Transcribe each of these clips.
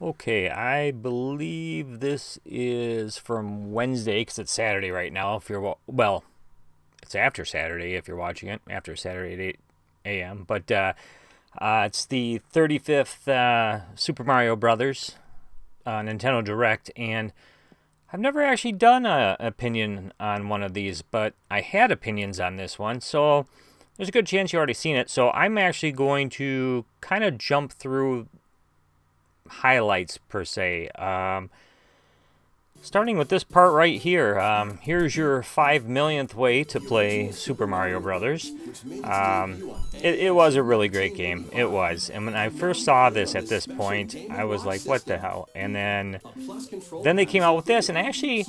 Okay, I believe this is from Wednesday because it's Saturday right now. If you're well, it's after Saturday if you're watching it after Saturday at 8 a.m. But it's the 35th Super Mario Brothers Nintendo Direct, and I've never actually done an opinion on one of these, but I had opinions on this one, so there's a good chance you already seen it. So I'm actually going to kind of jump through highlights per se. Starting with this part right here. Here's your 5 millionth way to play Super Mario Brothers. It was a really great game. It was. And when I first saw this at this point, I was like, what the hell? And then they came out with this, and actually,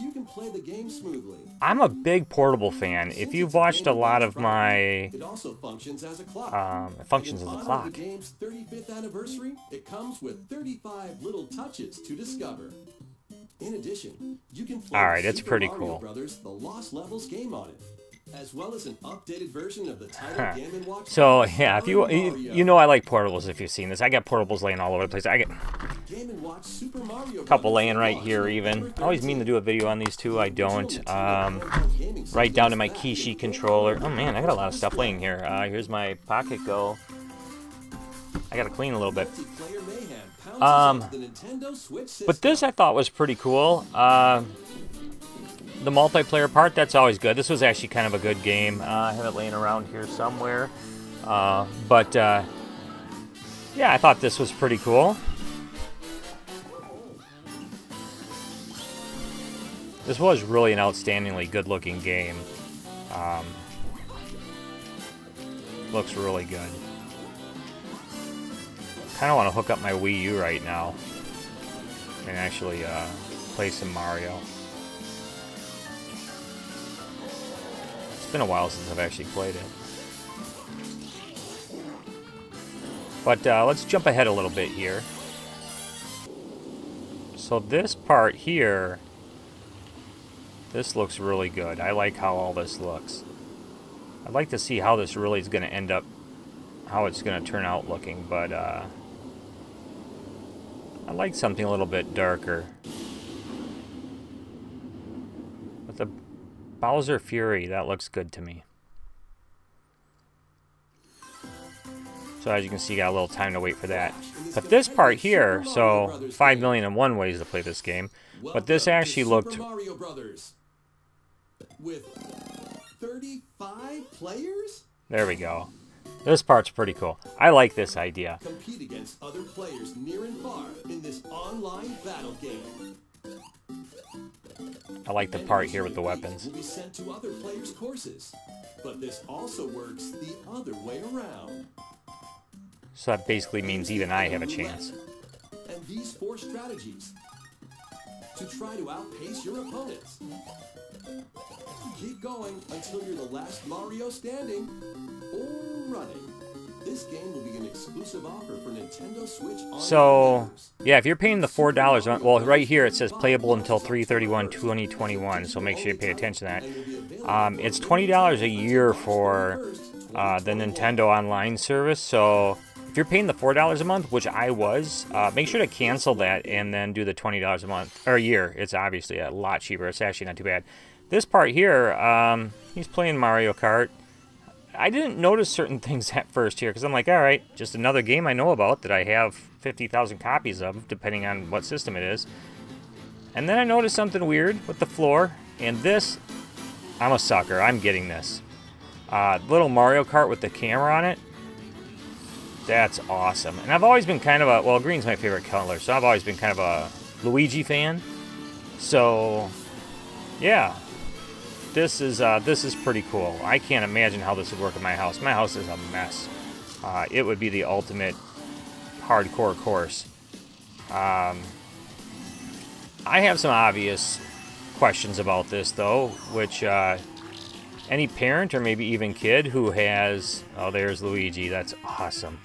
I'm a big portable fan. If you've watched a lot of my... It functions as a clock. Game's 35th anniversary, it comes with 35 little touches to discover. In addition, you can play Alright, it's Super pretty Mario cool. Brothers, the Lost Levels game on it, as well as an updated version of the title Game & Watch. So yeah, if you know I like portables. If you've seen this, I got portables laying all over the place. I get Game & Watch Super Mario a couple Brothers laying right here even. I always mean to do a video on these two. I don't. Right down to my Kishi controller. Oh man, I got a lot of stuff laying here. Here's my Pocket Go. I gotta clean a little bit. But this I thought was pretty cool. The multiplayer part, that's always good. This was actually kind of a good game. I have it laying around here somewhere. Yeah, I thought this was pretty cool. This was really an outstandingly good-looking game. Looks really good. I kind of want to hook up my Wii U right now and actually play some Mario. It's been a while since I've actually played it. But let's jump ahead a little bit here. So this part here, this looks really good. I like how all this looks. I'd like to see how this really is going to end up, how it's going to turn out looking, but I like something a little bit darker. With the Bowser Fury, that looks good to me. So as you can see, you got a little time to wait for that. But this part here, so 5 million and one ways to play this game. But this actually looked... With 35 players? There we go. This part's pretty cool. I like this idea. Compete against other players near and far in this online battle game. I like the part here with the weapons. Will be sent to other players' courses, but this also works the other way around. So that basically means even I have a chance. And these 4 strategies to try to outpace your opponents. Keep going until you're the last Mario standing or running. This game will be an exclusive offer for Nintendo Switch Online. So, yeah, if you're paying the $4 on, well, right here it says playable until 3/31/2021, so make sure you pay attention to that. It's $20 a year for the Nintendo Online service, so if you're paying the $4 a month, which I was, make sure to cancel that and then do the $20 a month, or a year. It's obviously a lot cheaper. It's actually not too bad. This part here, he's playing Mario Kart. I didn't notice certain things at first here, because I'm like, alright, just another game I know about that I have 50,000 copies of, depending on what system it is. And then I noticed something weird with the floor, and this, I'm a sucker, I'm getting this. Little Mario Kart with the camera on it, that's awesome. And I've always been kind of a, well, green's my favorite color, so I've always been kind of a Luigi fan. So, yeah. This is pretty cool. I can't imagine how this would work in my house. My house is a mess. It would be the ultimate hardcore course. I have some obvious questions about this, though, which any parent or maybe even kid who has... Oh, there's Luigi. That's awesome.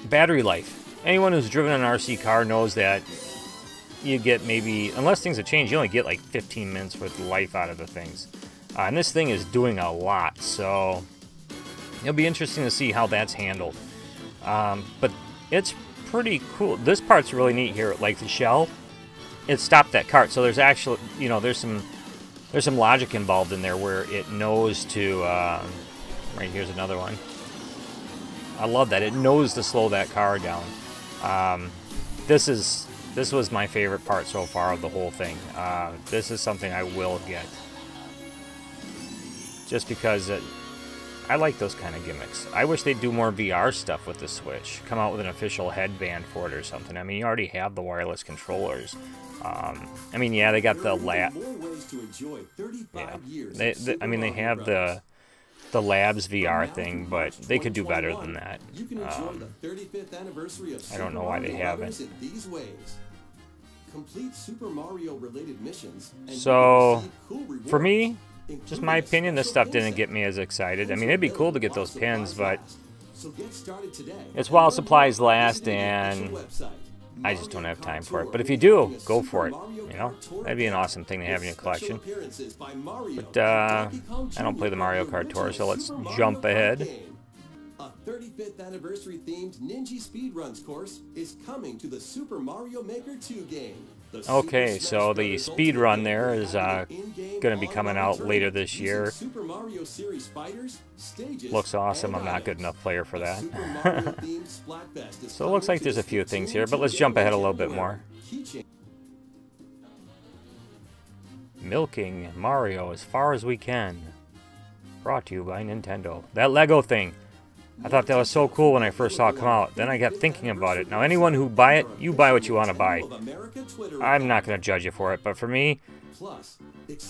Battery life. Anyone who's driven an RC car knows that you get maybe, unless things have changed, you only get like 15 minutes worth of life out of the things. And this thing is doing a lot, so it'll be interesting to see how that's handled. But it's pretty cool. This part's really neat here. Like the shell, it stopped that cart. So there's actually, you know, there's some logic involved in there where it knows to. Right here's another one. I love that it knows to slow that car down. This was my favorite part so far of the whole thing. This is something I will get, just because I like those kind of gimmicks. I wish they'd do more VR stuff with the Switch. Come out with an official headband for it or something. I mean, you already have the wireless controllers. I mean, yeah, they got the lab. Yeah, I mean, they have the Labs VR thing, but they could do better than that. I don't know why they haven't. So, for me, just my opinion, this stuff didn't get me as excited. I mean, it'd be cool to get those pins, but it's while supplies last, and I just don't have time for it. But if you do, go for it. You know, that'd be an awesome thing to have in your collection. But I don't play the Mario Kart Tour, so let's jump ahead. A 35th anniversary themed Ninja Speedruns course is coming to the Super Mario Maker 2 game. Okay, so the speed run there is going to be coming out later this year. Looks awesome. I'm not a good enough player for that. So it looks like there's a few things here, but let's jump ahead a little bit more. Milking Mario as far as we can. Brought to you by Nintendo. That Lego thing. I thought that was so cool when I first saw it come out. Then I got thinking about it. Now, anyone who buy it, you buy what you want to buy. I'm not going to judge you for it, but for me,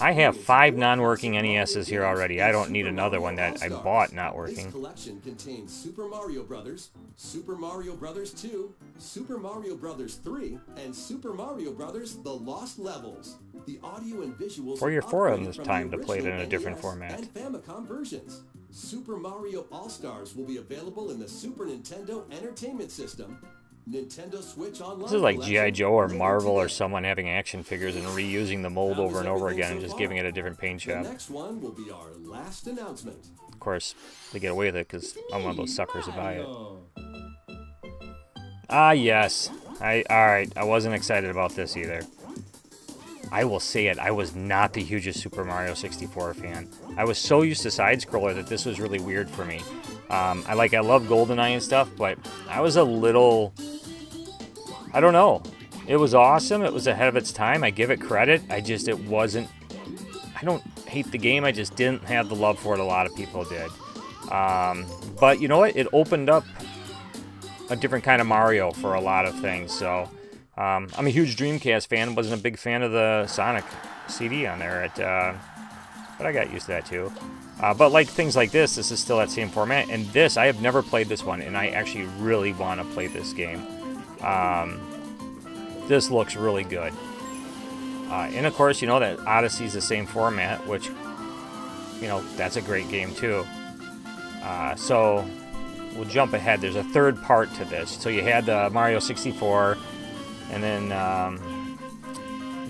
I have 5 non-working NESs here already. I don't need another one that I bought not working. This collection contains Super Mario Brothers, Super Mario Brothers 2, Super Mario Brothers 3, and Super Mario Brothers: The Lost Levels. The audio and visuals 4 year 4 on this time to play it in a different format. And Famicom versions. Super Mario All-Stars will be available in the Super Nintendo Entertainment System, Nintendo Switch Online. This is like G.I. Joe or Marvel or someone having action figures and reusing the mold over and over again and just giving it a different paint job. The next one will be our last announcement. Of course, they get away with it because I'm one of those suckers who buy it. Ah, yes. Alright, I wasn't excited about this either. I will say it, I was not the hugest Super Mario 64 fan. I was so used to side-scroller that this was really weird for me. I love GoldenEye and stuff, but I was a little... I don't know. It was awesome. It was ahead of its time. I give it credit. It wasn't... I don't hate the game. I just didn't have the love for it a lot of people did. But you know what? It opened up a different kind of Mario for a lot of things, so... I'm a huge Dreamcast fan. Wasn't a big fan of the Sonic CD on there, but I got used to that too. But like things like this is still that same format. And this, I have never played this one, and I actually really want to play this game. This looks really good. And of course, you know that Odyssey's the same format, which, you know, that's a great game too. So we'll jump ahead. There's a third part to this. So you had the Mario 64. And then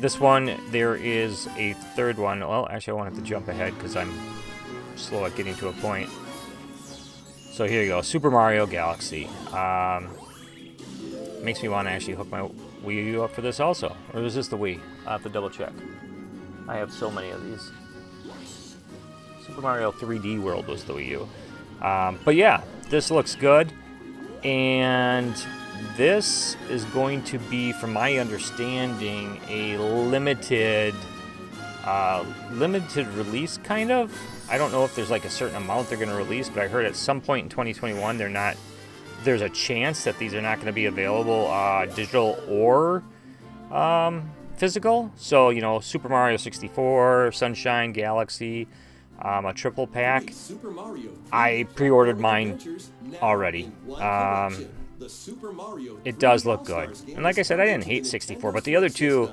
this one, there is a third one. Well, actually, I wanted to jump ahead because I'm slow at getting to a point. So here you go, Super Mario Galaxy. Makes me want to actually hook my Wii U up for this also. Or is this the Wii? I'll have to double check. I have so many of these. Super Mario 3D World was the Wii U. But yeah, this looks good. And... this is going to be, from my understanding, a limited release, kind of. I don't know if there's like a certain amount they're going to release, but I heard at some point in 2021 there's a chance that these are not going to be available digital or physical. So, you know, Super Mario 64, Sunshine, Galaxy, a triple pack. I pre-ordered mine already. It does look good. And like I said, I didn't hate 64, but the other two,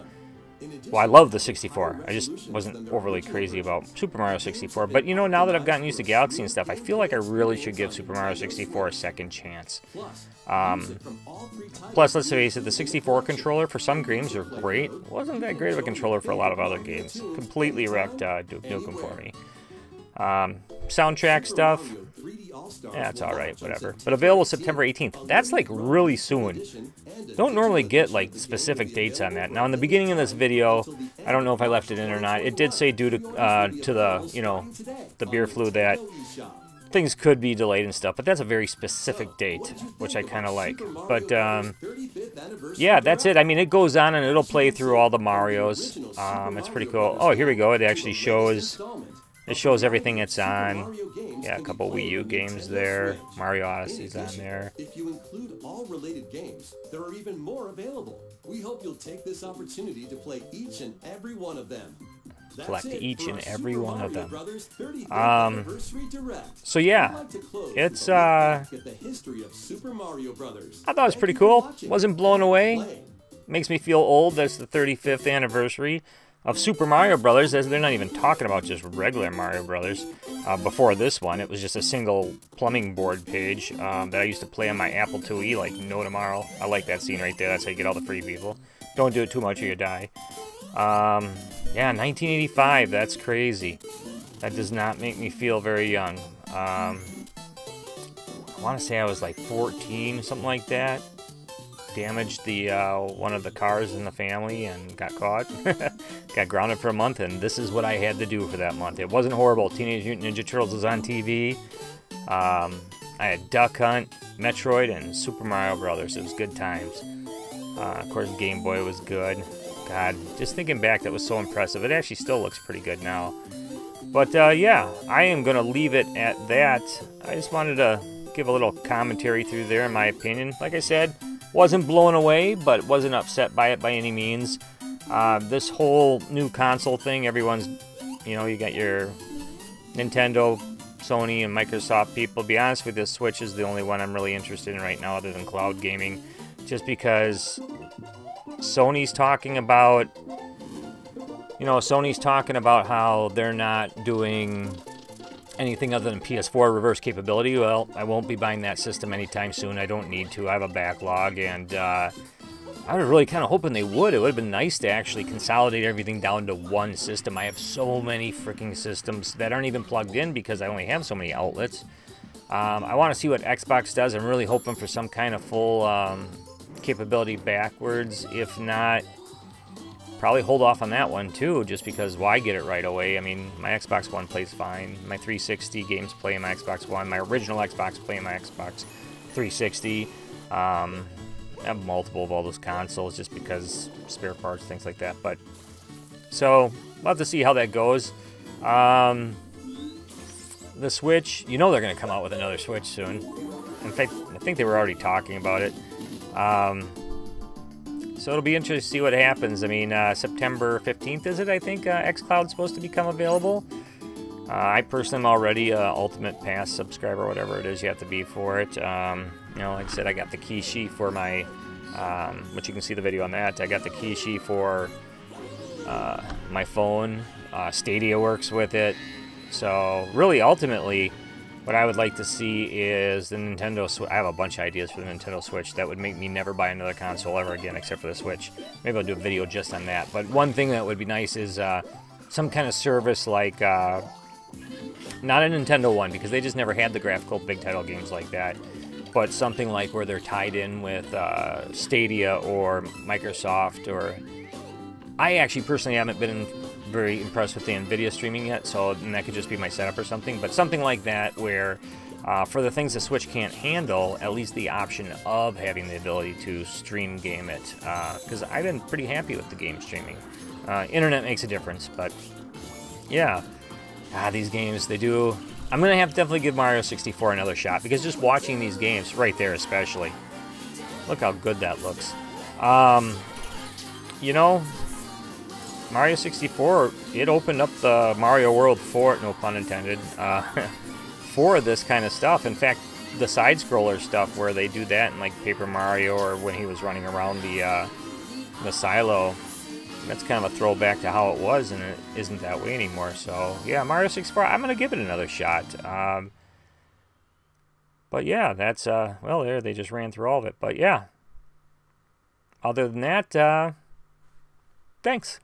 well, I love the 64. I just wasn't overly crazy about Super Mario 64. But, you know, now that I've gotten used to Galaxy and stuff, I feel like I really should give Super Mario 64 a second chance. Plus, let's face it, the 64 controller for some games are great. Wasn't that great of a controller for a lot of other games. Completely wrecked Duke Nukem for me. Soundtrack stuff, yeah, it's alright, whatever. But available September 18th. That's like really soon. Don't normally get like specific dates on that. Now in the beginning of this video, I don't know if I left it in or not, it did say due to the, you know, the beer flu that things could be delayed and stuff, but that's a very specific date, which I kind of like. But yeah, that's it. I mean, it goes on and it'll play through all the Marios. It's pretty cool. Oh, here we go. It actually shows, it shows everything it's on. Yeah, a couple Wii U games there. Mario Odyssey's on there. If you include all related games, there are even more available. We hope you'll take this opportunity to play each and every one of them. Collect each and every one of them. So yeah, it's I thought it was pretty cool. Wasn't blown away. Makes me feel old. That's the 35th anniversary of Super Mario Brothers, as they're not even talking about just regular Mario Brothers. Before this one, it was just a single plumbing board page that I used to play on my Apple IIe like no tomorrow. I like that scene right there. That's how you get all the free people. Don't do it too much or you die. Yeah, 1985. That's crazy. That does not make me feel very young. I want to say I was like 14, something like that. Damaged the one of the cars in the family and got caught. Got grounded for a month, and this is what I had to do for that month. It wasn't horrible. Teenage Mutant Ninja Turtles was on TV. I had Duck Hunt, Metroid, and Super Mario Brothers. It was good times. Of course, Game Boy was good. God, just thinking back, that was so impressive. It actually still looks pretty good now. But yeah, I am going to leave it at that. I just wanted to give a little commentary through there, in my opinion. Like I said, wasn't blown away, but wasn't upset by it by any means. This whole new console thing, everyone's, you know, you got your Nintendo, Sony, and Microsoft people. To be honest with you, Switch is the only one I'm really interested in right now other than cloud gaming. Just because Sony's talking about, you know, Sony's talking about how they're not doing anything other than PS4 reverse capability. Well, I won't be buying that system anytime soon. I don't need to. I have a backlog, and I was really kind of hoping they would. It would have been nice to actually consolidate everything down to one system. I have so many freaking systems that aren't even plugged in because I only have so many outlets. I want to see what Xbox does. I'm really hoping for some kind of full capability backwards. If not, probably hold off on that one too, just because why get it right away? I mean, my Xbox One plays fine. My 360 games play in my Xbox One. My original Xbox play in my Xbox 360. I have multiple of all those consoles just because spare parts, things like that. But so we'll have to see how that goes. The Switch, you know they're going to come out with another Switch soon. In fact, I think they were already talking about it. So it'll be interesting to see what happens. I mean, September 15th, is it? I think xCloud's supposed to become available. I personally am already an Ultimate Pass subscriber, whatever it is you have to be for it. You know, like I said, I got the Kishi for my, which you can see the video on that. I got the Kishi for my phone. Stadia works with it. So really, ultimately, what I would like to see is the Nintendo Switch. I have a bunch of ideas for the Nintendo Switch that would make me never buy another console ever again except for the Switch. Maybe I'll do a video just on that. But one thing that would be nice is some kind of service like, not a Nintendo one, because they just never had the graphical big title games like that, but something like where they're tied in with Stadia or Microsoft. Or I actually personally haven't been very impressed with the NVIDIA streaming yet, so and that could just be my setup or something, but something like that where for the things the Switch can't handle, at least the option of having the ability to stream game it, because I've been pretty happy with the game streaming. Internet makes a difference, but yeah, these games, they do. I'm gonna have to definitely give Mario 64 another shot, because just watching these games right there, especially, look how good that looks. You know, Mario 64, it opened up the Mario world for, no pun intended, for this kind of stuff. In fact, the side-scroller stuff where they do that in like Paper Mario, or when he was running around the silo, that's kind of a throwback to how it was, and it isn't that way anymore. So yeah, Mario 64, I'm going to give it another shot. But yeah, that's, well, there, they just ran through all of it. But yeah, other than that, thanks.